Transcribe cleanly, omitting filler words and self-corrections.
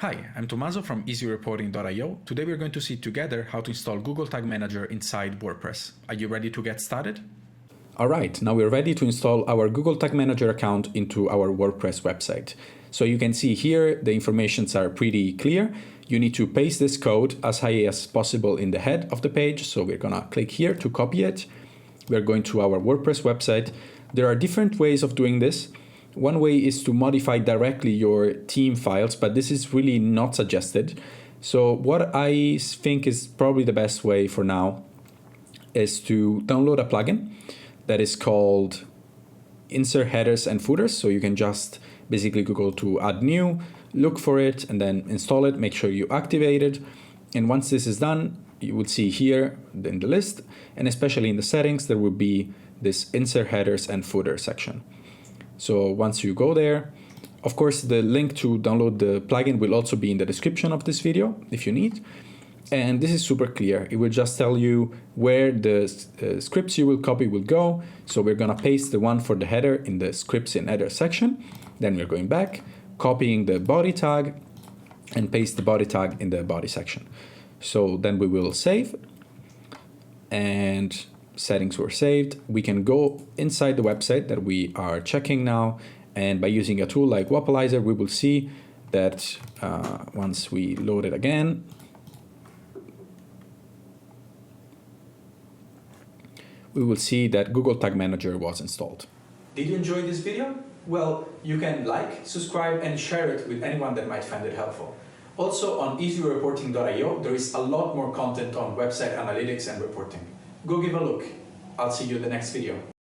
Hi, I'm Tommaso from easyreporting.io. Today we're going to see together how to install Google Tag Manager inside WordPress. Are you ready to get started? Alright, now we're ready to install our Google Tag Manager account into our WordPress website. So you can see here the informations are pretty clear. You need to paste this code as high as possible in the head of the page. So we're gonna click here to copy it. We're going to our WordPress website. There are different ways of doing this. One way is to modify directly your theme files, but this is really not suggested. So what I think is probably the best way for now is to download a plugin that is called Insert Headers and Footers. So you can just basically Google to add new, look for it, and then install it, make sure you activate it. And once this is done, you would see here in the list, and especially in the settings, there will be this Insert Headers and Footer section. So once you go there, of course, the link to download the plugin will also be in the description of this video if you need. And this is super clear. It will just tell you where the scripts you will copy will go. So we're gonna paste the one for the header in the scripts in header section. Then we're going back, copying the body tag and paste the body tag in the body section. So then we will save, and settings were saved. We can go inside the website that we are checking now, and by using a tool like Wapalizer, we will see that once we load it again, we will see that Google Tag Manager was installed. Did you enjoy this video? Well, you can like, subscribe, and share it with anyone that might find it helpful. Also on easyreporting.io, there is a lot more content on website analytics and reporting. Go give a look. I'll see you in the next video.